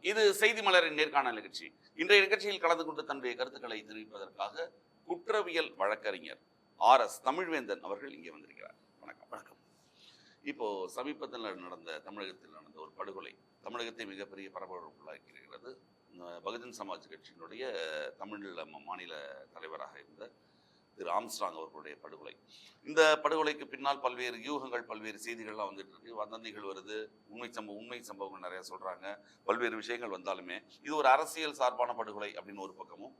இது செய்தி மலரின் நேர்காணல் நிகழ்ச்சி. இன்றைய நிகழ்ச்சியில் கலந்து கொண்டு தன்னுடைய கருத்துக்களை தெரிவிப்பதற்காக குற்றவியல் வழக்கறிஞர் RS தமிழ்வேந்தன் அவர்கள் இங்கே வந்திருக்கிறார். வணக்கம். வணக்கம். இப்போ சமீபத்தில் தமிழகத்தில் நடந்த ஒரு படுகொலை தமிழகத்தை மிகப்பெரிய பரபரப்புள்ளாக்கிறது. பகுஜன் சமாஜ் கட்சியினுடைய தமிழ் மாநில தலைவராக இருந்த திரு ஆம்ஸ்ட்ராங் அவர்களுடைய படுகொலை. இந்த படுகொலைக்கு பின்னால் பல்வேறு யூகங்கள், பல்வேறு செய்திகள்லாம் வந்துட்டு இருக்கு. வதந்திகள் வருது, உண்மை சம்பவங்கள் நிறைய சொல்றாங்க. பல்வேறு விஷயங்கள் வந்தாலுமே இது ஒரு அரசியல் சார்பான படுகொலை அப்படின்னு ஒரு பக்கமும்,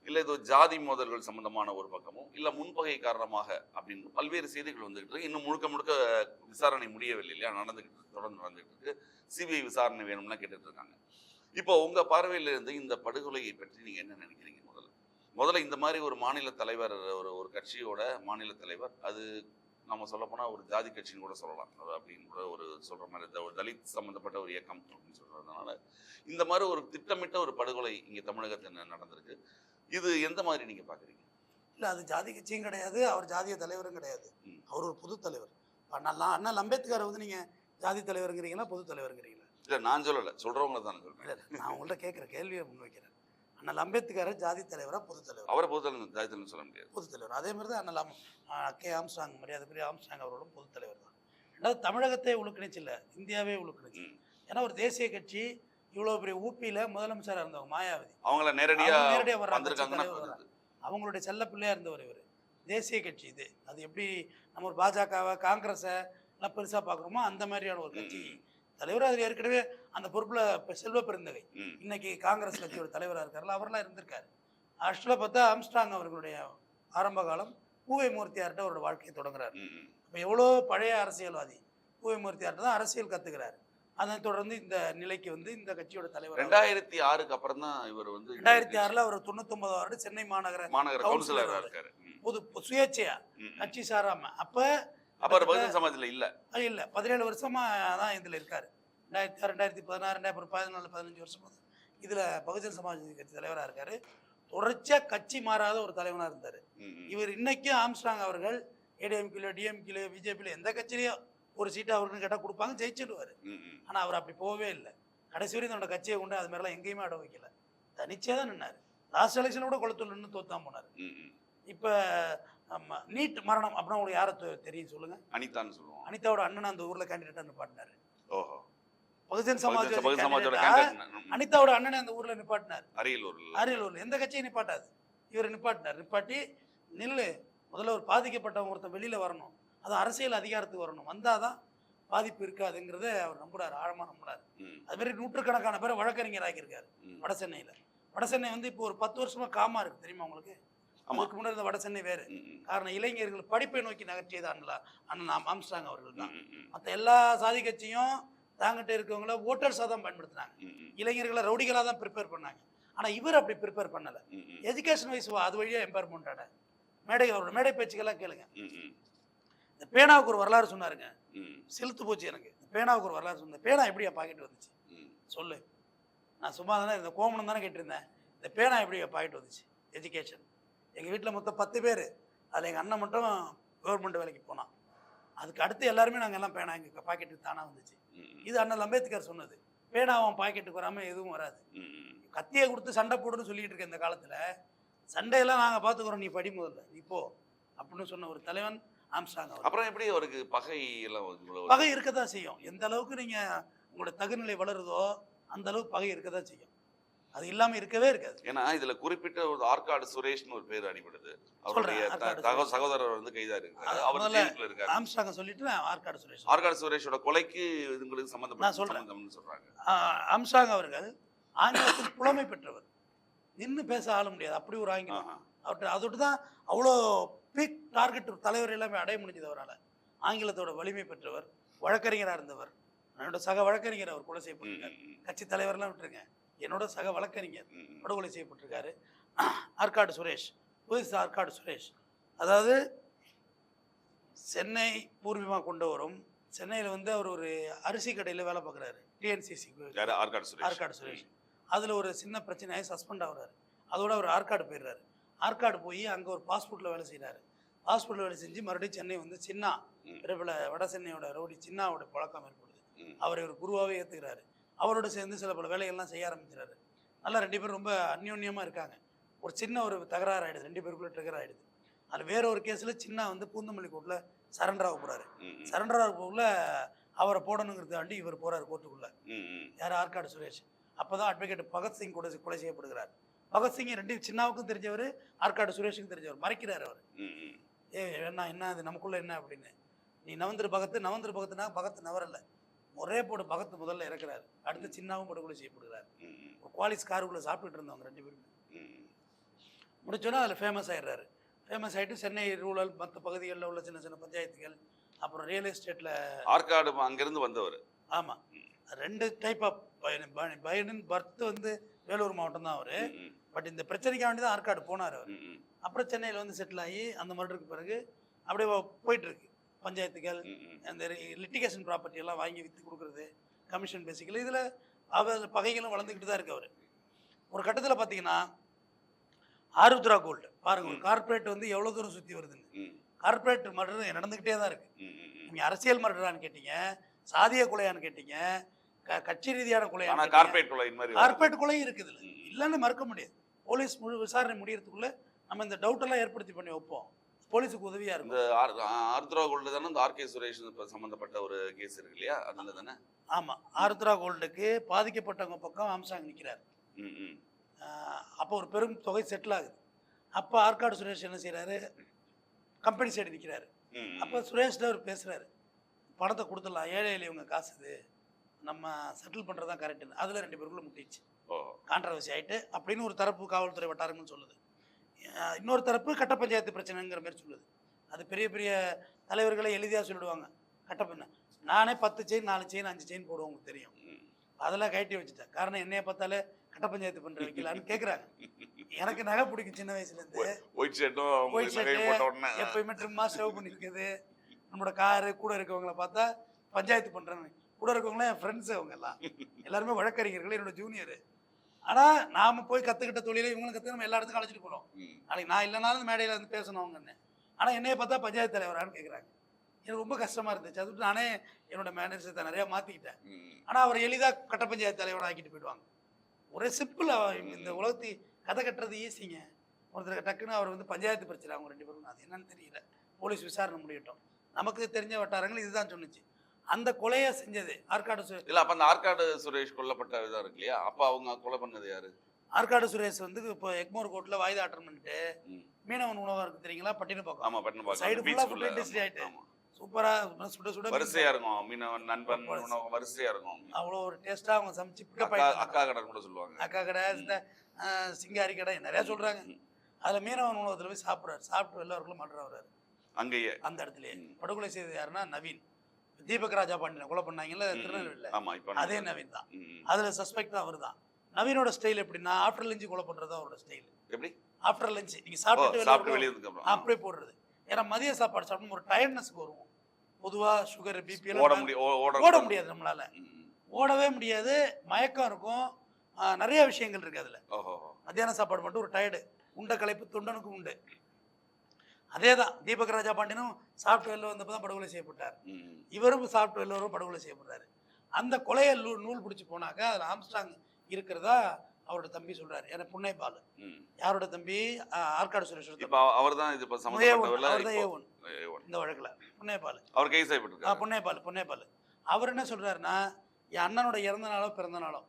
இல்லை இது ஜாதி மோதல்கள் சம்பந்தமான ஒரு பக்கமும், இல்லை முன்பகை காரணமாக அப்படின்னு பல்வேறு செய்திகள் வந்துகிட்டு இருக்கு. இன்னும் முழுக்க விசாரணை முடியவில்லை இல்லையா, தொடர்ந்து நடந்துகிட்டு இருக்கு. CBI விசாரணை வேணும்னா கேட்டுட்டு இருக்காங்க. இப்போ உங்க பார்வையிலிருந்து இந்த படுகொலையை பற்றி நீங்க என்ன நினைக்கிறீங்க? முதல்ல இந்த மாதிரி ஒரு மாநில தலைவர், ஒரு கட்சியோட மாநில தலைவர், அது நம்ம சொல்ல போனா ஒரு ஜாதி கட்சின்னு கூட சொல்லலாம் அப்படின்னு கூட ஒரு சொல்ற மாதிரி, ஒரு தலித் சம்பந்தப்பட்ட ஒரு இயக்கம் அப்படின்னு சொல்றதுனால இந்த மாதிரி ஒரு திட்டமிட்ட ஒரு படுகொலை இங்க தமிழகத்தில் நடந்திருக்கு. இது எந்த மாதிரி நீங்க பாக்குறீங்க? இல்லை, அது ஜாதி கட்சியும் கிடையாது, அவர் ஜாதிய தலைவரும் கிடையாது. அவர் ஒரு பொது தலைவர். அண்ணல் அம்பேத்கர் வந்து நீங்க ஜாதி தலைவருங்கிறீங்களா பொது தலைவருங்கிறீங்களா? இல்லை, நான் சொல்லலை, சொல்றவங்கள தான் சொல்றேன். நான் உங்கள்கிட்ட கேட்குற கேள்வியை முன்வைக்கிறேன். அண்ணல் அம்பேத்கர் ஜாதி தலைவரா பொது தலைவர்? அவரை பொது தலைவர், ஜாதி தலைவர் சொல்ல முடியாது, பொது தலைவர். அதே மாதிரி தான் அண்ணல் K. ஆம்ஸ்ட்ராங், மரியாதைக்குரிய ஆம்ஸ்ட்ராங் அவர்களும் பொது தலைவர் தான். ரெண்டாவது, தமிழகத்தை உழுக்கினுச்சு இல்லை, இந்தியாவே உழுக்கினுச்சு. ஏன்னா ஒரு தேசிய கட்சி இவ்வளோ பெரிய ஊப்பியில் முதலமைச்சராக இருந்தவங்க மாயாவதி, அவங்கள நேரடியாக வர்றாங்க. அவங்களுடைய செல்ல பிள்ளையாக இருந்தவர் இவர். தேசிய கட்சி இது. அது எப்படி நம்ம ஒரு பாஜகவை, காங்கிரஸை எல்லாம் பெருசாக பார்க்குறோமோ அந்த மாதிரியான ஒரு கட்சி தலைவர். அது ஏற்கனவே அந்த பொறுப்பில் செல்வ பெருந்தகை இன்னைக்கு காங்கிரஸ் கட்சியோட தலைவராக இருக்காருல்ல, அவரெல்லாம் இருந்திருக்காரு. ஆக்சுவலாக பார்த்தா ஆம்ஸ்ட்ராங் அவர்களுடைய ஆரம்ப காலம் பூவை மூர்த்தியார்கிட்ட அவரோட வாழ்க்கையை தொடங்குறாரு. இப்போ எவ்வளோ பழைய அரசியல்வாதி பூவை மூர்த்தியார்கிட்ட தான் அரசியல் கற்றுக்கிறாரு. அதை தொடர்ந்து இந்த நிலைக்கு வந்து இந்த கட்சியோட தலைவர் 2006க்கு அப்புறம் தான் இவர் வந்து 2006 அவர் 99வது வருடம் சென்னை மாநகர கவுன்சிலராக இருக்காரு. பொது சுயேட்சையா கட்சி சாராம. அப்போ பகுஜன் சமாஜ்ல இல்ல 17 வருஷமா தான் இதுல இருக்காரு. 2016, 2014, 15 வருஷமா இதுல பகுஜன் சமாஜ் கட்சி தலைவராக இருக்காரு. தொடர்ச்சியா கட்சி மாறாத ஒரு தலைவனாக இருந்தாரு இவர். இன்னைக்கும் ஆம்ஸ்ட்ராங் அவர்கள் ADMK, DMK, BJP எந்த கட்சியிலையும் ஒரு சீட்டை அவருக்கு கேட்டால் கொடுப்பாங்க, ஜெயிச்சிடுவார். ஆனால் அவர் அப்படி போகவே இல்லை. கடைசி வரையும் தன்னோட கட்சியை கொண்டு அது மாதிரிலாம் எங்கேயுமே அட வைக்கல. தனிச்சே தான் நின்னார். லாஸ்ட் எலெக்ஷனோட குளத்தூர்னு தோத்தான் போனார். இப்போ நீட் மரணம் அப்படின்னா உங்களுக்கு யாரை தெரியும் சொல்லுங்க? அனிதான்னு சொல்லுவோம். அனிதாவோட அண்ணன் அந்த ஊரில் கேண்டிடேட்டாக நிப்பாட்டினார். ஓஹோ. பகுஜன் சமாஜ் அனிதாவோட அண்ணனை அந்த ஊரில் நிப்பாட்டினார். அரியலூர்ல எந்த கட்சியும் நிப்பாட்டாது, இவர் நிப்பாட்டி நில்லு, முதல்ல ஒரு பாதிக்கப்பட்டவங்க ஒருத்தன் வெளியில் வரணும், அது அரசியல் அதிகாரத்துக்கு வரணும், வந்தால் தான் பாதிப்பு இருக்காதுங்கிறத அவர் நம்புறாரு, ஆழமாக நம்புறாரு. அது மாதிரி நூற்றுக்கணக்கான பேரை வழக்கறிஞர் ஆகியிருக்காரு வட சென்னை வந்து இப்போ ஒரு 10 வருஷமா காமா இருக்கு, தெரியுமா உங்களுக்கு? அதுக்கு முன்னாடி இந்த வட சென்னை வேறு. காரணம் இளைஞர்கள் படிப்பை நோக்கி நகர்த்தியது அண்ணன் ஆம்ஸ்ட்ராங் அவர்கள் தான். மற்ற எல்லா சாதி கட்சியும் தாங்கிட்ட இருக்கவங்கள ஓட்டர்ஸாக தான் பயன்படுத்தினாங்க, இளைஞர்களை ரவுடிகளாக தான் ப்ரிப்பேர் பண்ணாங்க. ஆனால் இவர் அப்படி ப்ரிப்பேர் பண்ணலை. எஜுகேஷன் வைஸ் அது வழியாக எம்பவர்மெண்ட் ஆன அவரோட மேடை பேச்சுக்கெல்லாம் கேளுங்க. இந்த பேனாவுக்கு ஒரு வரலாறு சொன்னாருங்க, செலுத்து போச்சு எனக்கு. பேனாவுக்கு ஒரு வரலாறு சொன்னேன். பேனா எப்படியா பாக்கெட் வந்துச்சு சொல்லு? நான் சும்மா தானே இந்த கோமணம் தானே கேட்டிருந்தேன். இந்த பேனா எப்படியா பாக்கெட் வந்துச்சு? எஜுகேஷன். எங்கள் வீட்டில் மொத்தம் 10 பேர், அதில் எங்கள் அண்ணன் மட்டும் கவர்மெண்ட் வேலைக்கு போனான். அதுக்கு அடுத்து எல்லாருமே நாங்கள் எல்லாம் பேனா எங்கள் பாக்கெட்டுக்கு தானாக வந்துச்சு. இது அண்ணல் அம்பேத்கர் சொன்னது. பேனா அவன் பாக்கெட்டுக்கு வராமல் எதுவும் வராது. கத்தியை கொடுத்து சண்டை போடுன்னு சொல்லிட்டு இருக்க இந்த காலத்தில் சண்டையெல்லாம் நாங்கள் பார்த்துக்குறோம், நீ படி முதல்ல நீ போ அப்படின்னு சொன்ன ஒரு தலைவன் ஆம்ஸ்ட்ராங். அப்புறம் எப்படி அவருக்கு பகை இருக்கதான் செய்யும். எந்த அளவுக்கு நீங்கள் உங்களோட தகுநிலை வளருதோ அந்த அளவுக்கு பகை இருக்கதான் செய்யும். அது இல்லாமல் இருக்கவே இருக்காது. ஏன்னா இதுல குறிப்பிட்ட ஒரு ஆற்காடு சுரேஷ்னு ஒரு பேர் அடிபடுது. அவருடைய சகோதரர் வந்து கைதா இருக்காரு. ஆம்ஸ்ட்ராங்க சொல்லிட்டு ஆற்காடு சுரேஷோட கொலைக்கு இதுங்களுக்கு சம்பந்தம் சொல்றாங்க. ஆம்ஸ்ட்ராங் அவர்கள் ஆங்கிலத்தில் புலமை பெற்றவர், நின்று பேச ஆள முடியாது, அப்படி ஒரு ஆங்கிலம் அவர்கிட்ட. அதோடு தான் அவ்வளோ பீக் டார்கெட் தலைவர் எல்லாமே அடைய முடிஞ்சது அவரால். ஆங்கிலத்தோட வலிமை பெற்றவர், வழக்கறிஞராக இருந்தவர். என்னோட சக வழக்கறிஞர் அவர் கொலை செய்யப்பட்டிருக்காரு. கட்சி தலைவர்லாம் விட்டுருங்க, என்னோட சக வழக்கறிஞர் படுகொலை செய்யப்பட்டிருக்காரு. ஆற்காடு சுரேஷ், புதுசு ஆற்காடு சுரேஷ், அதாவது சென்னை பூர்வீகமாக கொண்டவரும், சென்னையில் வந்து அவர் ஒரு அரிசி கடையில் வேலை பார்க்குறாரு, TNCC. ஆற்காடு சுரேஷ் அதில் ஒரு சின்ன பிரச்சனையாகி சஸ்பெண்ட் ஆகுறாரு. அதோட அவர் ஆற்காடு போயிடுறாரு. ஆற்காடு போய் அங்கே ஒரு பாஸ்போர்ட்டில் வேலை செய்கிறாரு. பாஸ்போர்ட்டில் வேலை செஞ்சு மறுபடியும் சென்னை வந்து சின்னா பிரபல வட சென்னையோட ரவுடி சின்னாவோட பழக்கம் ஏற்படுது. அவர் ஒரு குருவாகவே ஏற்றுக்கிறாரு. அவரோட சேர்ந்து சில பல வேலைகள்லாம் செய்ய ஆரம்பிக்கிறாரு. நல்லா 2 பேரும் ரொம்ப அந்யோன்யமாக இருக்காங்க. ஒரு சின்ன ஒரு தகராறு ஆகிடுது, 2 பேருக்குள்ளே ட்ரிகர் ஆகிடுது. அதில் வேற ஒரு கேஸில் சின்ன வந்து பூந்தமல்லி கோர்ட்டில் சரண்டர் ஆக போகிறாரு. சரண்டர் ஆக போகல அவரை போடணுங்கிறதாண்டி இவர் போகிறார் கோர்ட்டுக்குள்ளே. யார்? ஆற்காடு சுரேஷ். அப்போ தான் அட்வொகேட் பகத்சிங் கூட கொலை செய்யப்படுகிறார். பகத்சிங் 2 சின்னாவுக்கும் தெரிஞ்சவர், ஆற்காடு சுரேஷுக்கும் தெரிஞ்சவர். மறைக்கிறார் அவர். என்ன இது நமக்குள்ளே என்ன அப்படின்னு. நீ நவந்திர பகத்துனா பகத் நவரல்ல, ஒரே போடு பகத்து முதல்ல இறக்குறாரு. அடுத்து சின்னாவும் படுகொலை செய்யப்படுகிறார். ஒரு குவாலிஸ் காருக்குள்ளே சாப்பிட்டுட்டு இருந்தவங்க 2 பேருமே. முடிச்சோன்னா அதில் ஃபேமஸ் ஆகிடுறாரு. ஃபேமஸ் ஆகிட்டு சென்னை ரூரல் மற்ற பகுதிகளில் உள்ள சின்ன சின்ன பஞ்சாயத்துகள், அப்புறம் ரியல் எஸ்டேட்டில் ஆற்காடு அங்கேருந்து வந்தவர். ஆமாம், 2 டைப் ஆஃப் பைடன் பர்த் வந்து வேலூர் மாவட்டம் தான் அவர். பட் இந்த பிரச்சனைக்காக வேண்டி தான் ஆற்காடு போனார் அவர். அப்புறம் சென்னையில் வந்து செட்டில் ஆகி அந்த மர்டருக்கு பிறகு அப்படியே போயிட்டுருக்கு. பஞ்சாயத்துகள், அந்த லிட்டிகேஷன் ப்ராப்பர்ட்டி எல்லாம் வாங்கி விற்று கொடுக்குறது, கமிஷன் பேசிக்கல, இதில் அவர் பகைகளும் வளர்ந்துக்கிட்டு தான் இருக்கு அவர். ஒரு கட்டத்தில் பார்த்தீங்கன்னா ஆருத்ரா கோல்டு பாருங்க, ஒரு கார்பரேட் வந்து எவ்வளோ தூரம் சுற்றி வருதுன்னு. கார்பரேட் மர்டர் நடந்துக்கிட்டே தான் இருக்கு. நீங்கள் அரசியல் மர்டரான்னு கேட்டீங்க, சாதிய கொலையான்னு கேட்டீங்க, கட்சி ரீதியான கொலையான கார்பரேட் கொலையும் இருக்குது. இல்லைன்னு மறுக்க முடியாது. போலீஸ் முழு விசாரணை முடியறதுக்குள்ள நம்ம இந்த டவுட்டெல்லாம் ஏற்படுத்தி பண்ணி வைப்போம். போலீஸுக்கு உதவியாக இருக்கும். இந்த ஆருத்ரா கோல்டு தானே இந்த ஆர்கே சுரேஷ் சம்மந்தப்பட்ட ஒரு கேஸ் இருக்கு இல்லையா, அதில் தானே? ஆமாம், ஆருத்ரா கோல்டுக்கு பாதிக்கப்பட்டவங்க பக்கம் ஆம்சாங் நிற்கிறார். அப்போ ஒரு பெரும் தொகை செட்டில் ஆகுது. அப்போ ஆற்காடு சுரேஷ் என்ன செய்கிறாரு, கம்பெனி சைடு நிற்கிறாரு. அப்போ சுரேஷ்ட அவர் பேசுகிறாரு, பணத்தை கொடுத்துடலாம், ஏழை எளியவங்க காசு இது, நம்ம செட்டில் பண்ணுறது தான் கரெக்டுன்னு. அதில் 2 பேருக்குள்ளே முட்டிச்சு, கான்ட்ரவர்சி ஆகிட்டு அப்படின்னு ஒரு தரப்பு காவல்துறை வட்டாரங்கன்னு சொல்லுது. இன்னொரு தரப்பு கட்ட பஞ்சாயத்து பிரச்சனைங்கிற மாதிரி சொல்லுது. அது பெரிய பெரிய தலைவர்களை எளிதாக சொல்லிடுவாங்க. கட்டப்பண்ண நானே 10 செயின் 4 செயின் 5 செயின் போடுவோம், உங்களுக்கு தெரியும். அதெல்லாம் கட்டி வச்சுட்டேன். காரணம் என்னைய பார்த்தாலே கட்ட பஞ்சாயத்து பண்ணுற வைக்கலான்னு கேட்குறாங்க. எனக்கு நகை பிடிக்கும் சின்ன வயசுலேருந்து. ஒயிட் ஷர்ட்டு எப்பயுமே ட்ரிம்மாக சேவ் பண்ணியிருக்குது. நம்மளோட காரு கூட இருக்கவங்களை பார்த்தா பஞ்சாயத்து பண்ணுறாங்க. கூட இருக்கவங்களாம் என் ஃப்ரெண்ட்ஸு, அவங்க எல்லாருமே வழக்கறிஞர்கள், என்னோட ஜூனியரு. ஆனால் நாம் போய் கற்றுக்கிட்ட தொழிலை இவங்களும் கற்றுக்க நம்ம எல்லா இடத்துக்கும் அழைச்சிட்டு போகிறோம். நாளைக்கு நான் இல்லைனாலும் மேடையில் வந்து பேசணும் அவங்கன்னு. ஆனால் என்னையை பார்த்தா பஞ்சாயத்து தலைவரான்னு கேட்குறாங்க. எனக்கு ரொம்ப கஷ்டமாக இருந்துச்சு. அது விட்டு நானே என்னோட மேனேஜத்தை நிறையா மாற்றிக்கிட்டேன். ஆனால் அவர் எளிதாக கட்ட பஞ்சாயத்து தலைவராக ஆக்கிட்டு போயிடுவாங்க. ஒரே சிம்பிளாக இந்த உலகத்தை கதை கட்டுறது ஈஸிங்க. ஒருத்தர் டக்குன்னு அவர் வந்து பஞ்சாயத்து பிரச்சனை அவங்க 2 பேரும். அது என்னன்னு தெரியல, போலீஸ் விசாரணை முடியட்டும். நமக்கு தெரிஞ்ச வட்டாரங்கள் இதுதான் சொன்னிச்சு. அந்த கொலையை செஞ்சது ஆற்காடு சுரேஷ் இல்லை. அப்போ அந்த ஆற்காடு சுரேஷ் கொல்லப்பட்ட இதாக இருக்கு இல்லையா, அப்போ அவங்க கொலை பண்ணது யாரு? ஆற்காடு சுரேஷ் வந்து இப்போ எக்மோர் கோர்ட்டில் வாய்தா அட்டன் பண்ணிட்டு மீனவன் உணவாக இருக்கு தெரியுங்களா, பட்டினப்பாக்கம். ஆமாம், பட்டினப்பாக்கம் சைடு ஃபுல்லாக இண்டஸ்ட்ரி ஆகிட்டு சூப்பராக சுட சுட வரிசையாக இருக்கும். மீனவன் நண்பன் உணவு வரிசையாக இருக்கும். அவ்வளோ ஒரு டேஸ்ட்டாக அவங்க சமைச்சு பிக்கப் அக்கா கடை கூட சொல்லுவாங்க. அக்கா கடை, இந்த சிங்காரி கடை நிறையா சொல்கிறாங்க. அதில் மீனவன் உணவகத்தில் போய் சாப்பிட்றாரு. சாப்பிட்டு எல்லாருக்குள்ள மர்டர் ஆகிறாரு அங்கேயே, அந்த இடத்துலயே. படுகொலை செய்தது யாருன்னா நவீன். தீபக் ராஜா பாண்டியனை கொலை பண்ணாங்கல்ல திருநெல்வேலியில், அதே நவீன் தான். அதில் சஸ்பெக்ட் அவர் தான். நவீனோட ஸ்டைல் எப்படின்னா ஆஃப்டர் லஞ்ச் கொலை பண்ணுறது அவரோட ஸ்டைல். எப்படி? ஆஃப்டர் லஞ்ச் நீங்கள் சாப்பிட்டு அப்படியே போடுறது. ஏன்னா மதிய சாப்பாடு சாப்பிடும் ஒரு டயர்ட்னஸ்க்கு வருவோம். பொதுவாக சுகர் பிபி எல்லாம் ஓட முடியாது, நம்மளால ஓடவே முடியாது. மயக்கம் இருக்கும், நிறைய விஷயங்கள் இருக்கு அதில். மத்தியான சாப்பாடு மட்டும் ஒரு டயர்டு, உண்டை களைப்பு தொண்டனுக்கும் உண்டு. அதே தான் தீபக் ராஜா பாண்டியனும் சாஃப்ட் வெளில வந்தப்போ தான் படுகொலை செய்யப்பட்டார். இவரும் சாஃப்ட் வெளில வரும் படுகொலை செய்யப்பட்டார். அந்த கொலையை நூல் பிடிச்சி போனாக்கா அதில் ஆம்ஸ்ட்ராங் இருக்கிறதா அவரோட தம்பி சொல்றாரு. ஏன்னா புன்னைப்பால் யாரோட தம்பி? ஆற்காடு சுரேஷ். அவர் தான் இது இந்த வழக்கில் புன்னைப்பால் அவர் கைது செய்யப்பட்டிருக்காரு. புன்னைப்பால் அவர் என்ன சொல்றாருன்னா, என் அண்ணனோட இறந்த நாளோ பிறந்த நாளோ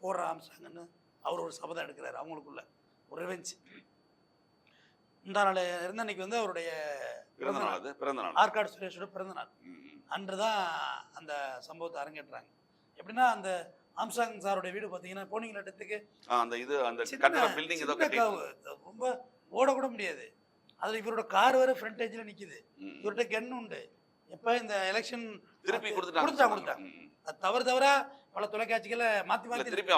போடுற ஆம்ஸ்ட்ராங்னு அவர் ஒரு சபதம் எடுக்கிறாரு. அவங்களுக்குள்ள ஒரு ரிவெஞ்ச். இந்த நாள் இருந்த அன்னைக்கு வந்து அவருடைய பிறந்தநாள், ஆற்காடு சுரேஷோட பிறந்தநாள் அன்று தான் அந்த சம்பவத்தை அரங்கேற்றாங்க. எப்படின்னா அந்த ஆம்ஸ்ட்ராங் சாரோட வீடு பார்த்தீங்கன்னா போனீங்களா இடத்துக்கு, ரொம்ப ஓடக்கூட முடியாது. அதில் இவரோட கார் வேறு ஃப்ரண்டேஜில் நிற்கிது. இவர்கிட்ட கன் உண்டு. எப்போ இந்த எலெக்ஷன் திருப்பி கொடுத்தாங்க. அது தவறா பல தொலைக்காட்சிகளை மாற்றி திருப்பி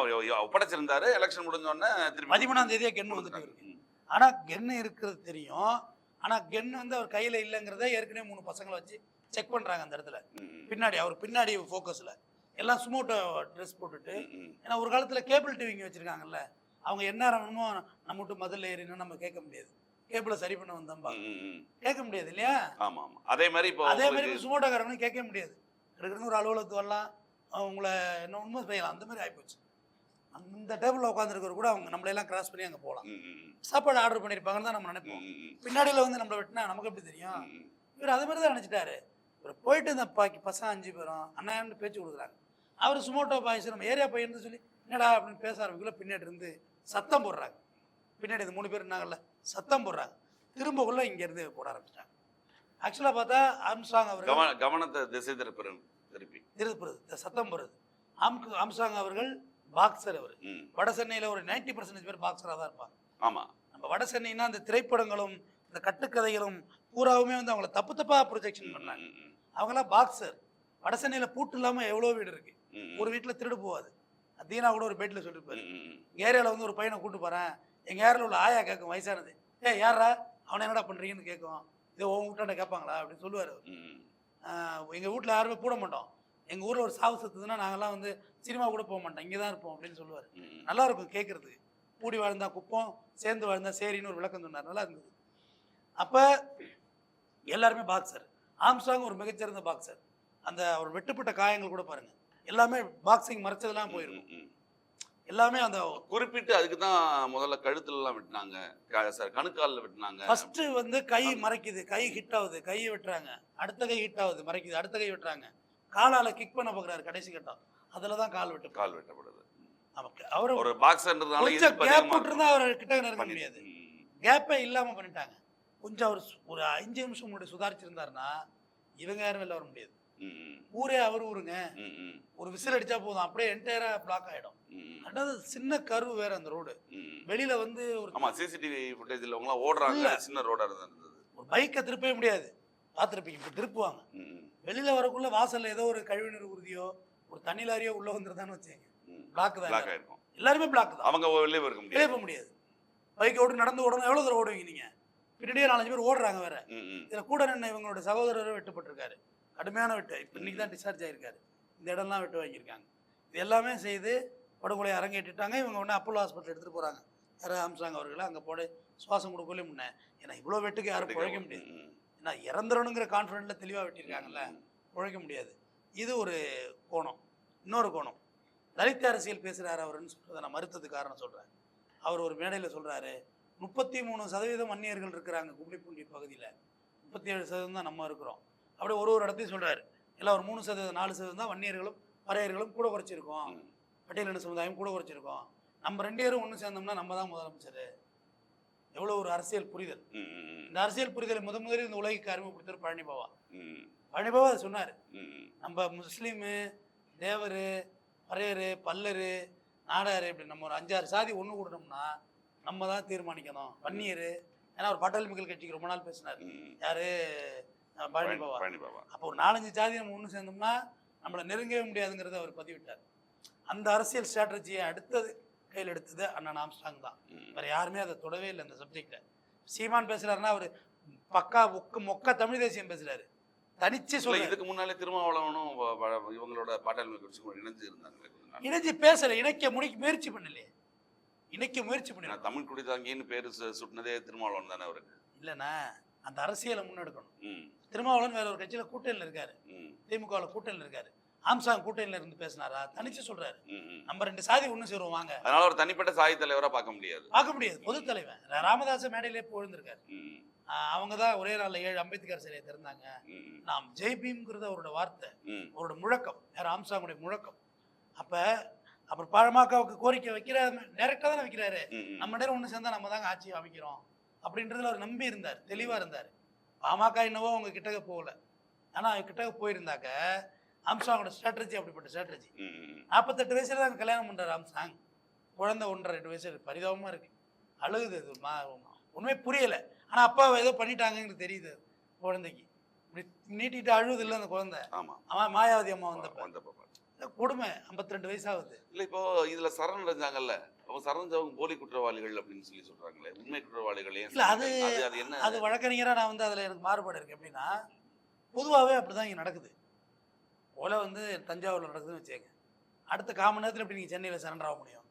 ஒப்படைச்சிருந்தாரு. எலெக்ஷன் முடிஞ்சோடனே 13ஆம் தேதியாக கென்னு வந்துட்டு இருக்கு. ஆனால் கென்னு இருக்கிறது தெரியும். ஆனால் கென்னு வந்து அவர் கையில் இல்லைங்கிறத ஏற்கனவே 3 பசங்களை வச்சு செக் பண்ணுறாங்க அந்த இடத்துல. பின்னாடி அவர் பின்னாடி ஃபோக்கஸில் எல்லாம் சுமோட்டோ ட்ரெஸ் போட்டுட்டு. ஏன்னா ஒரு காலத்தில் கேபிள் டிவிங்க வச்சுருக்காங்கல்ல, அவங்க என்ன வேணுமோ நம்ம விட்டு மதில் ஏறினா நம்ம கேட்க முடியாது. கேபிளை சரி பண்ண வந்தோம்பா கேட்க முடியாது இல்லையா? ஆமாம். அதே மாதிரி சுமோட்டோக்காரங்களும் கேட்க முடியாது. இருக்கிறது ஒரு அலுவலகத்துக்கு வரலாம், அவங்கள என்ன உண்மை செய்யலாம், அந்த மாதிரி ஆகிப்போச்சு. அந்த டேபிளில் உட்காந்துருக்கிற கூட அவங்க நம்மளையெல்லாம் கிராஸ் பண்ணி அங்கே போகலாம். சாப்பாடு ஆர்டர் பண்ணியிருப்பாங்கன்னு தான் நம்ம நினைப்போம். பின்னாடியில் வந்து நம்மளை வெட்டினா நமக்கு எப்படி தெரியும்? இவர் அது மாதிரி தான் நினச்சிட்டாரு. இவர் போயிட்டு இந்த பசங்க 5 பேரும் அண்ணான்னு பேச்சு கொடுக்குறாங்க. அவர் சுமோட்டோ பாய்ஸ் நம்ம ஏரியா பையன்னு சொல்லி என்னடா அப்படின்னு பேச ஆரம்பிக்கல. பின்னாடி இருந்து சத்தம் போடுறாங்க. பின்னாடி இந்த 3 பேர் இருந்தாங்கல்ல, சத்தம் போடுறாங்க. திரும்பக்குள்ள இங்கேருந்து போட ஆரம்பிச்சிட்டாங்க. ஆக்சுவலாக பார்த்தா ஆம்ஸ்ட்ராங் அவர்கள் கவனத்தை திசை திருப்பி சத்தம் போடுறது. ஆம்ஸ்ட்ராங் அவர்கள் பாக்ஸர். அவர் வட சென்னையில் ஒரு 90% பேர் பாக்ஸராக தான் இருப்பாங்க. ஆமாம், நம்ம வட சென்னைன்னா அந்த திரைப்படங்களும் இந்த கட்டுக்கதைகளும் பூராவுமே வந்து அவங்கள தப்பாக ப்ரொஜெக்ஷன் பண்ணாங்க. அவங்களாம் பாக்ஸர். வட சென்னையில் பூட்டு இல்லாமல் எவ்வளோ வீடு இருக்கு. ஒரு வீட்டில் திருடு போகாது. தீனா கூட ஒரு பேட்டில் சொல்லியிருப்பாரு, ஏரியாவில் வந்து ஒரு பையனை கூப்பிட்டு போகிறேன், எங்கள் ஏரியாவில் உள்ள ஆயா கேட்கும் வயசானது, யாரா அவனை என்னடா பண்ணுறீங்கன்னு கேட்கும். இதை உன் வீட்டாண்ட கேட்பாங்களா அப்படின்னு சொல்லுவார். எங்கள் வீட்டில் யாருமே போட மாட்டோம். எங்கள் ஊரில் ஒரு சாவு சத்துதுன்னா நாங்கள்லாம் வந்து சினிமா கூட போக மாட்டோம், இங்கே தான் இருப்போம் அப்படின்னு சொல்லுவார். நல்லா இருக்கும் கேட்குறதுக்கு. கூடி வாழ்ந்தா குப்பம், சேர்ந்து வாழ்ந்தா சரின்னு ஒரு விளக்கம் சொன்னார். நல்லா இருந்தது. அப்போ எல்லாருமே பாக்ஸர். ஆம்ஸ்ட்ராங் ஒரு மிகச்சிறந்த பாக்ஸர். அந்த அவர் வெட்டுப்பட்ட காயங்கள் கூட பாருங்கள், எல்லாமே பாக்ஸிங் மறைச்சதெல்லாம் போயிருக்கும். எல்லாமே அந்த குறிப்பிட்டு அதுக்கு தான் முதல்ல கழுத்துலலாம் வெட்டினாங்க, கணுக்காலில் வெட்டினாங்க. ஃபர்ஸ்ட் வந்து கை மறைக்குது, கை ஹிட் ஆகுது, கையை வெட்டுறாங்க, அடுத்த கை ஹிட் ஆகுது, மறைக்குது, அடுத்த கை வெட்டுறாங்க, காலால் கிக் பண்ண பார்க்குறாரு கடைசி கட்டம், அதில் தான் கால் வெட்டப்படுது. நமக்கு அவர் ஒரு பாக்ஸர்ன்றதால கொஞ்சம் கேப் விட்டுருந்தா அவர் கிட்ட நெருங்க முடியாது. கேப்பே இல்லாமல் பண்ணிட்டாங்க. கொஞ்சம் அவர் ஒரு 5 நிமிஷம் முன்னாடி சுதாரிச்சிருந்தாருன்னா இவங்க யாரும் வெளில வர முடியாது. ஊரே அவர் ஊருங்க. ஒரு விசில் அடிச்சா போதும், அப்படியே என்டையரா பிளாக் ஆயிடும். அதாவது சின்ன கர்வு வேற அந்த ரோடு. வெளியில வந்து ஒரு சிசிடிவி ஃபுட்டேஜ்ல அவங்க ஓடுறாங்க, சின்ன ரோடா இருந்தது. ஒரு பைக்கை திருப்பவே முடியாது. பார்த்துருப்பீங்க, இப்ப திருப்புவாங்க. வெளியில வரக்குள்ள வாசல்ல ஏதோ ஒரு கழிவுநீர் ஊர்தியோ ஒரு தண்ணி லாரியோ உள்ள வந்துருதான்னு வச்சுங்க, பிளாக் தான் இருக்கும். எல்லாருமே பிளாக் தான். அவங்க வெளியே போக முடியாது. பைக் ஓட்டு நடந்து ஓடணும். எவ்வளவு தூரம் ஓடுவீங்க நீங்க? பின்னாடியே 4-5 பேர் ஓடுறாங்க வேற. இதுல கூட நின்று இவங்களோட சகோதரர் வெட்டுப்பட்டிருக்காரு, கடுமையான வெட்டு. இப்போ இன்னைக்கு தான் டிஸ்சார்ஜ் ஆகிருக்காரு. இந்த இடம்லாம் வெட்டு வாங்கியிருக்காங்க. இது எல்லாமே செய்து படுகொலை அரங்கேற்றிட்டாங்க. இவங்க உடனே அப்போலோ ஹாஸ்பிட்டல் எடுத்துகிட்டு போகிறாங்க. யாரும் ஆம்ஸ்ட்ராங் அவர்களை அங்கே போட சுவாசம் கொடுக்கவே முன்னே. ஏன்னா இவ்வளோ வெட்டுக்கு யாரும் பிழைக்க முடியாது. ஏன்னா இறந்துடணுங்கிற கான்ஃபிடென்ட்டில் தெளிவாக வெட்டியிருக்காங்கல்ல, பிழைக்க முடியாது. இது ஒரு கோணம். இன்னொரு கோணம், தலித் அரசியல் பேசுகிறாரு அவருன்னு சொல்கிறத நான் மறுத்தது காரணம் சொல்கிறேன். அவர் ஒரு மேடையில் சொல்கிறாரு, 33% வன்னியர்கள் இருக்கிறாங்க கும்மிடிப்பூண்டி பகுதியில், 37% தான் நம்ம இருக்கிறோம். அப்படியே ஒரு இடத்தையும் சொல்கிறாரு. எல்லாம் ஒரு 3%, 4% தான் வன்னியர்களும் பறையர்களும் கூட குறைச்சிருக்கோம், பட்டியலின சமுதாயம் கூட குறைச்சிருக்கோம். நம்ம 2 பேரும் ஒன்று சேர்ந்தோம்னா நம்ம தான் முதலமைச்சர். எவ்வளோ ஒரு அரசியல் புரிதல். இந்த அரசியல் புரிதலை முதலில் இந்த உலகிற்கு அறிமுகப்படுத்தவர் பழனிபாபா. பழனிபாபா அதை சொன்னார். நம்ம முஸ்லீமு, தேவர், பறையர், பல்லர், நாடார், இப்படி நம்ம ஒரு 5-6 சாதி ஒன்று கூடணும்னா நம்ம தான் தீர்மானிக்கணும். வன்னியர், ஏன்னா ஒரு பாட்டாளி மக்கள் கட்சிக்கு ரொம்ப நாள் பேசினார். யாரு? பழனிபாபா. அப்போ ஒரு 4-5 ஜாதி நம்ம ஒன்று சேர்ந்தோம்னா நம்மளை நெருங்கவே முடியாதுங்கிறத அவர் பதிவிட்டார். அந்த அரசியல் ஸ்ட்ராட்டஜியை அடுத்தது கையில் எடுத்தது அண்ணன் ஆம்ஸ்ட்ராங் தான். வேற யாருமே அதை தொடவே இல்லை. இந்த சப்ஜெக்டை சீமான் பேசுறாருன்னா அவர் பக்கா மொக்க தமிழ் தேசியம் பேசுறாரு. தனிச்சு சொல்ல. இதுக்கு முன்னாலே திருமாவளவனும் இவங்களோட பாட்டாளி மக்கள் கட்சி இணைஞ்சு இருந்தாங்க. இணைஞ்சு பேசல, இணைக்க முயற்சி பண்ணலையே. இணைக்க முயற்சி பண்ணல. தமிழ் குடிதாங்கின்னு பேரு சுட்டினதே திருமாவளவன் தானே அவருக்கு. இல்லைண்ணா, அந்த அரசியலை முன்னெடுக்கணும். திருமாவளவன் வேற ஒரு கட்சியில கூட்டணியில் இருக்காரு, திமுகவில் கூட்டணியில் இருக்காரு. ஆம்ஸ்ட்ராங் கூட்டணியில் இருந்து பேசினாரா? தனிச்சு சொல்றாரு, நம்ம 2 சாதி ஒன்று சேருவோம் வாங்க. அதனால ஒரு தனிப்பட்ட சாதி தலைவராக பார்க்க முடியாது. பொது தலைவர் ராமதாஸ் மேடையிலே போயிருந்திருக்காரு. அவங்க தான் ஒரே நாளில் 7 அம்பேத்கர் சிலையை திறந்தாங்க. நாம் ஜெய்பீம்ங்கிறது அவரோட வார்த்தை, அவரோட முழக்கம், யார் ஆம்ஸ்ட்ராங்குடைய முழக்கம். அப்புறம் பாமகவுக்கு கோரிக்கை வைக்கிற டைரக்டாக தானே வைக்கிறாரு. நம்ம நேரம் ஒன்று சேர்ந்தா நம்ம தாங்க ஆட்சி அமைக்கிறோம் அப்படின்றதுல அவர் நம்பி இருந்தார், தெளிவாக இருந்தார். பாமக என்னவோ அவங்க கிட்டக்க போகல, ஆனால் கிட்டக்க போயிருந்தாக்க ஆம்ஸ்ட்ராங்கோட ஸ்ட்ராட்டஜி அப்படிப்பட்ட ஸ்ட்ராட்டஜி. 48 வயசுல தான் கல்யாணம் பண்ணுறாரு ஆம்ஸ்ட்ராங். குழந்தை 1.5-2 வயசு. பரிதாபமாக இருக்கு, அழுகுது. அது உண்மை புரியலை. ஆனால் அப்பா ஏதோ பண்ணிட்டாங்கன்னு தெரியுது. குழந்தைக்கு இப்படி நீட்டிட்டு அழுகுது இல்லை அந்த குழந்தை. அவன் மாயாவதி அம்மா வந்தப்ப கொடுமை. 52 வயசாகுது. இல்லை, இப்போ இதில் சரண் அடைஞ்சாங்கல்ல, அவங்க சரணஞ்சவங்க போலி குற்றவாளிகள் அப்படின்னு சொல்லி சொல்கிறாங்களே, உண்மை குற்றவாளிகளே இல்லை. அது என்ன? அது வழக்கறிஞராக நான் வந்து அதில் எனக்கு மாறுபாடு இருக்குது. எப்படின்னா பொதுவாகவே அப்படி தான் இங்கே நடக்குது. கொலை வந்து தஞ்சாவூரில் நடக்குதுன்னு வச்சுக்கோங்க, அடுத்த 1/4 மணி நேரத்தில் எப்படி நீங்கள் சென்னையில் சரண்டர் ஆக முடியும்?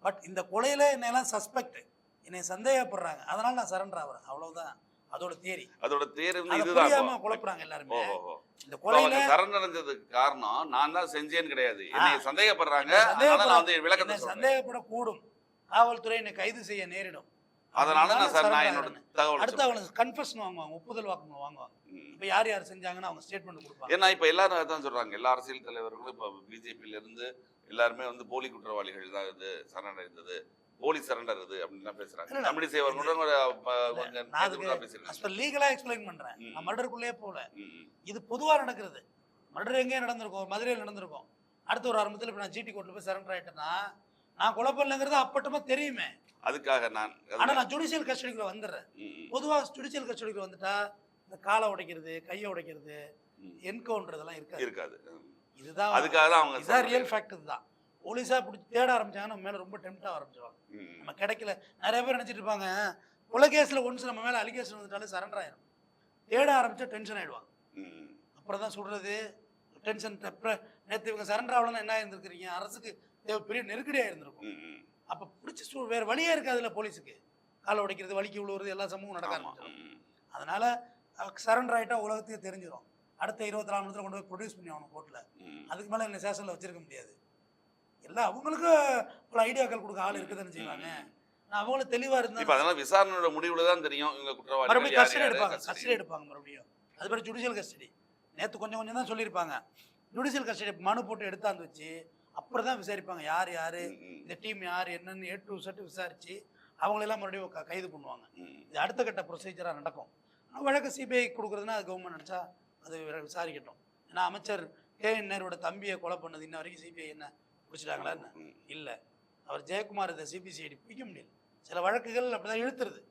பட் இந்த கொலையில் என்னெல்லாம் சஸ்பெக்ட், என்னை சந்தேகப்படுறாங்க, அதனால் நான் சரண்டர் ஆகிறேன், அவ்வளோதான். அதோட தேரி வந்து அதை இதுதான் புரியாம குழப்புறாங்க எல்லாருமே. ஓஹோ இந்த கொலையில சரணடைஞ்சதுக்கு காரணம் நான் தான் செஞ்சேன்னு கிடையாது, என்னை சந்தேகப்படுறாங்க, அதனால நான் வந்து விளக்கத்தை சொல்றேன். சந்தேகப்படக்கூடும், காவல்துறை என்னை கைது செய்ய நேரிடும், அதனால நான் என்னோட தகவல் அடுத்து அவங்க கன்ஃபெஷன் வாங்குவாங்க, ஒப்புதல் வாக்குமூலம் வாங்குவாங்க. இப்ப யார் யார் செஞ்சாங்கன்னு அவங்க ஸ்டேட்மெண்ட் கொடுப்பாங்க. ஏன்னா இப்ப எல்லாரும் அதான் சொல்றாங்க, எல்லா அரசியல் தலைவர்களும் இப்ப பிஜேபியில இருந்து எல்லாருமே வந்து போலி குற்றவாளிகள் தான் இது சரணடைந்தது, போலீஸ் சரண்டர் இது அப்படின்னு பேசுறாங்க. தமிழிசை அவர்களுடன் லீகலா எக்ஸ்பிளைன் பண்றேன், நான் மர்டருக்குள்ளே போல. இது பொதுவா நடக்கிறது. மர்டர் எங்கேயும் நடந்திருக்கும், மதுரையில் நடந்திருக்கும். அடுத்த ஒரு ஆரம்பத்தில் இப்ப நான் ஜிடி கோர்ட்ல போய் சரண்டர் ஆயிட்டேன்னா நான் கொலை பண்ணலங்கிறது அப்பட்டமா தெரியுமே. அதுக்காக நான் ஜுடிஷியல் கஸ்டடிக்குள்ள வந்துடுறேன். பொதுவா ஜுடிஷியல் கஸ்டடிக்குள்ள வந்துட்டா இந்த காலை உடைக்கிறது, கையை உடைக்கிறது, என்கவுண்டர் இதெல்லாம் இருக்காது. இதுதான் அதுக்காக தான் அவங்க இதான் ரியல் ஃபேக்ட். இதுதான் போலீஸா பிடிச்சி தேட ஆரம்பிச்சாங்கன்னா நம்ம மேல ரொம்ப டெம்ப்ட் ஆரம்பிச்சிருவாங்க. நம்ம கிடைக்கல. நிறைய பேர் நினைச்சிட்டு இருப்பாங்க கொலை கேஸ்ல ஒன்ஸ் நம்ம மேல அலிகேஷன் வந்துட்டாலே சரண்டர் ஆயிரும். தேட ஆரம்பிச்சா டென்ஷன் ஆயிடுவாங்க. அப்புறம் தான் சொல்றது டென்ஷன். நேற்று இவங்க சரண்டர் ஆகலன்னா என்ன இருந்திருக்கிறீங்க, அரசுக்கு பெரிய நெருக்கடியா இருந்திருக்கும். அப்ப பிடிச்சி வேற வழியே இருக்காதுல்ல போலீஸுக்கு. காலை உடைக்கிறது, வலிக்கு விழுவுறது, எல்லா சமூகம் நடக்க ஆரம்பிச்சிடும். அதனால சரண்டர் ஆயிட்டா உலகத்துக்கு தெரிஞ்சிடும். அடுத்த 24 மணி நேரத்தில் கொண்டு போய் ப்ரொடியூஸ் பண்ணி ஆகணும் கோர்ட்ல. அதுக்கு மேல இந்த ஸ்டேஷன்ல வச்சிருக்க முடியாது. எல்லாம் அவங்களுக்கு பல ஐடியாக்கள் கொடுக்க ஆள் இருக்குதுன்னு செய்வாங்க. நான் அவங்களும் தெளிவா இருந்தா அதனால விசாரணையோட முடிவுல தான் தெரியும் இவங்க குற்றவாளி. மறுபடியும் கஸ்டடி எடுப்பாங்க மறுபடியும். அது பேர் ஜுடிஷியல் கஸ்டடி. நேற்று கொஞ்சம் கொஞ்சம் தான் சொல்லியிருப்பாங்க. ஜுடிஷியல் கஸ்டடி மனு போட்டு எடுத்தாந்து வச்சு அப்புறம் தான் விசாரிப்பாங்க யார் யாரு, இந்த டீம் யார் என்னன்னு A to Z விசாரிச்சு அவங்களெல்லாம் மறுபடியும் கைது பண்ணுவாங்க. இது அடுத்த கட்ட ப்ரொசீஜராக நடக்கும். வழக்கு சிபிஐ கொடுக்குறதுன்னா அது கவர்மெண்ட் நினச்சா அது விசாரிக்கட்டும். ஏன்னா அமைச்சர் KN நேருவோட தம்பியை கொலை பண்ணது இன்ன வரைக்கும் சிபிஐ என்ன பிடிச்சிட்டாங்களா என்ன? இல்லை. அவர் ஜெயக்குமார் இதை சிபிசிஐடி பிடிக்க முடியல. சில வழக்குகள் அப்படிதான் இழுத்துருது.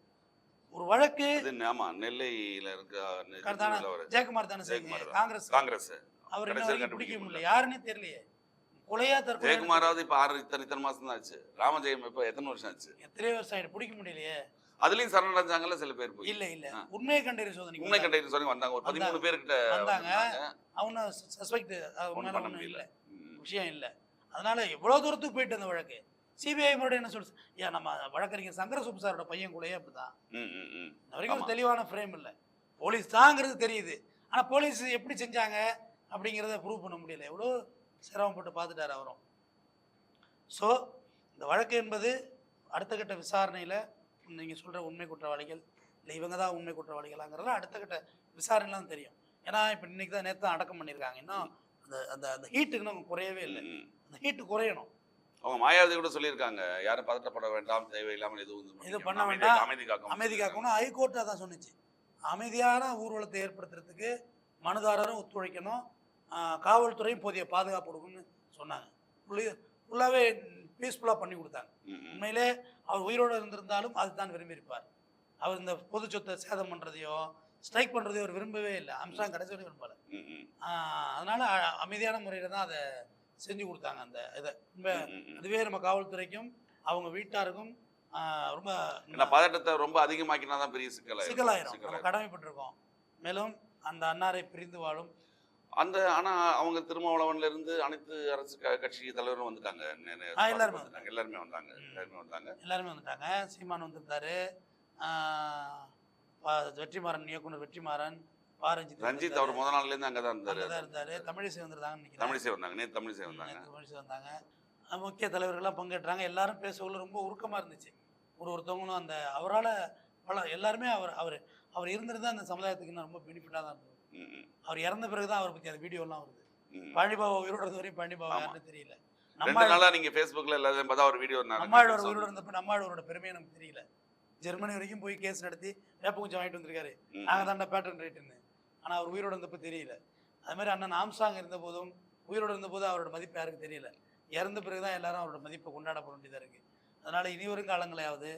ஒரு வழக்கு நெல்லையில் இருக்க ஜெயக்குமார் தானே செய்யுங்க, காங்கிரஸ். அவர் இன்ன வரைக்கும் பிடிக்க முடியல, யாருன்னே தெரியலையே. கொலையா தற்கொலை. ஜெயக்குமாராவது இப்ப இத்தனை மாசம் தான் ஆச்சு. ராமஜெயம் இப்ப எத்தனை வருஷம் ஆச்சு? எத்தனை வருஷம் ஆயிடுச்சு, பிடிக்க முடியலையே. அதுலயும் சரணடைஞ்சாங்கல்ல சில பேர். போய் இல்ல உண்மையை கண்டறி சோதனை வந்தாங்க. ஒரு 13 பேர்கிட்ட வந்தாங்க. அவங்க சஸ்பெக்ட் இல்ல, விஷயம் இல்ல. அதனால எவ்வளவு தூரத்துக்கு போயிட்டு அந்த வழக்கு சிபிஐ மறுபடியும் என்ன சொல்லுது, ஏன் நம்ம வழக்கறிஞர் சங்கர சுப்பு சாரோட பையன் கூடயே அப்படிதான். வரைக்கும் ஒரு தெளிவான ஃப்ரேம் இல்லை. போலீஸ் தாங்கிறது தெரியுது, ஆனா போலீஸ் எப்படி செஞ்சாங்க அப்படிங்கிறத ப்ரூவ் பண்ண முடியல. எவ்வளோ சிரமப்பட்டு பார்த்துட்டார் அவரும். ஸோ இந்த வழக்கு என்பது அடுத்த கட்ட விசாரணையில் நீங்கள் சொல்கிற உண்மை குற்றவாளிகள் இல்லை இவங்க தான் உண்மை குற்றவாளிகளாங்கிறதுலாம் அடுத்த கட்ட விசாரணைலாம் தெரியும். ஏன்னா இப்போ இன்னைக்கு தான் நேற்று தான் அடக்கம் பண்ணியிருக்காங்க. இன்னும் அந்த அந்த அந்த ஹீட்டுக்கு இன்னும் குறையவே இல்லை. அந்த ஹீட்டு குறையணும். அவங்க மாயாவதி கூட சொல்லியிருக்காங்க, யாரும் பதட்டப்பட வேண்டாம், தேவையில்லாமல் இது பண்ண வேண்டாம், அமைதி காக்கணும். ஹைகோர்ட்டாக தான் சொன்னிச்சு. அமைதியான ஊர்வலத்தை ஏற்படுத்துறதுக்கு மனுதாரரும் ஒத்துழைக்கணும், காவல்துறையும் போதிய பாதுகாப்பு கொடுக்குன்னு சொன்னாங்க. ஃபுல்லாகவே பீஸ்ஃபுல்லாக பண்ணி கொடுத்தாங்க. உண்மையிலே அவர் உயிரோடு இருந்திருந்தாலும் அதுதான் விரும்பியிருப்பார். அவர் இந்த பொது சொத்தை சேதம் பண்ணுறதையோ ஸ்ட்ரைக் பண்ணுறதையோ அவர் விரும்பவே இல்லை. அம்சாங் கடைசி வரைக்கும் விரும்பலை. அதனால் அமைதியான முறையில் தான் அதை செஞ்சு கொடுத்தாங்க. அந்த இதை அதுவே நம்ம காவல்துறைக்கும் அவங்க வீட்டாருக்கும் ரொம்ப பதட்டத்தை ரொம்ப அதிகமாக்கினா தான் பெரிய சிக்கலாயிரும். நம்ம கடமைப்பட்டிருக்கோம். மேலும் அந்த அன்னாரை பிரிந்து வாழும் அந்த ஆனா அவங்க திருமாவளவன்ல இருந்து அனைத்து அரசு கட்சி தலைவரும் வந்துட்டாங்க. எல்லாருமே வந்துட்டாங்க. சீமான் வந்திருந்தாரு, வெற்றிமாறன், இயக்குனர் வெற்றிமாறன், ரஞ்சித் அவர் முதல் நாள்ல இருந்து அங்கதான் இருந்தாரு. தமிழிசை வந்தாங்க. தமிழிசை வந்தாங்க. முக்கிய தலைவர்கள்லாம் பங்கேற்றாங்க. எல்லாரும் பேசவுள்ள ரொம்ப உருக்கமா இருந்துச்சு. ஒருத்தவங்களும் அந்த அவரால் எல்லாருமே அவர் இருந்திருந்தா அந்த சமுதாயத்துக்கு இன்னும் ரொம்ப பெனிஃபிட்டாக தான் இருந்தது. அவர் இறந்த பிறகுதான் அவரை பத்தி அந்த வீடியோலாம் வருது. பழனிபாபா உயிரோட இருந்த வரையும் பழனிபாபா யாருன்னு தெரியல. நீங்க Facebookல எல்லாரும் பார்த்தா ஒரு வீடியோ நம்மாழ்வார் உயிரோட இருந்தப்ப நம்மாழ்வாரோட பெருமையை நமக்கு தெரியல. ஜெர்மனி வரைக்கும் போய் கேஸ் நடத்தி வேப்ப கொஞ்சம் வாங்கிட்டு வந்திருக்காரு. நாங்க தாண்டா பேட்டர்ன் ரைட்டுன்னு. ஆனா அவர் உயிரோட இருந்தப்ப தெரியல. அது மாதிரி அண்ணன் ஆம்சாங் இருந்த போதும் உயிரோட இருந்த போது அவரோட மதிப்பு யாருக்கு தெரியல. இறந்த பிறகுதான் எல்லாரும் அவரோட மதிப்பை கொண்டாடப்பட வேண்டியதா இருக்கு. அதனால இனி வரும் காலங்களையாவது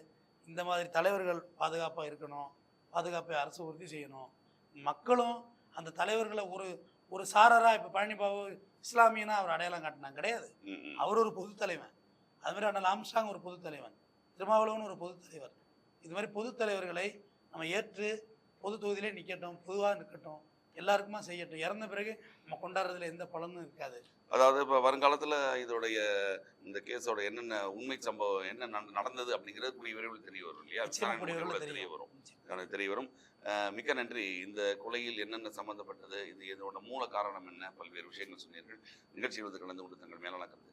இந்த மாதிரி தலைவர்கள் பாதுகாப்பா இருக்கணும், பாதுகாப்பை அரசு உறுதி செய்யணும். மக்களும் அந்த தலைவர்களை ஒரு சாரரா இப்போ பழனிபாபு இஸ்லாமியனா அவர் அடையாளம் காட்டினாங்க கிடையாது. அவர் ஒரு பொது தலைவன். அது மாதிரி அண்ணல் ஆம்ஸ்ட்ராங் ஒரு பொது தலைவன், திருமாவளவன் ஒரு பொது தலைவர். இது மாதிரி பொது தலைவர்களை நம்ம ஏற்று பொது தொகுதியிலே நிற்கட்டும், பொதுவாக நிற்கட்டும், எல்லாருக்குமா செய்யட்டும். இறந்த பிறகு நம்ம கொண்டாடுறதுல எந்த பலனும் இருக்காது. அதாவது இப்போ வருங்காலத்தில் இதோடைய இந்த கேஸோட என்னென்ன உண்மை சம்பவம் என்ன நடந்தது அப்படிங்கிறது கூடிய விரைவில் தெரிய வரும் இல்லையா? நிச்சயமா கூடிய விரைவில் தெரிய தெரியும். வரும் தெரிய வரும். மிக்க நன்றி. இந்த கொலையில் என்னென்ன சம்பந்தப்பட்டது, இது இதோட மூல காரணம் என்ன, பல்வேறு விஷயங்கள் சொன்னீர்கள். நிகழ்ச்சியில் வந்து கலந்து கொண்டு தங்கள் மேலான கருத்து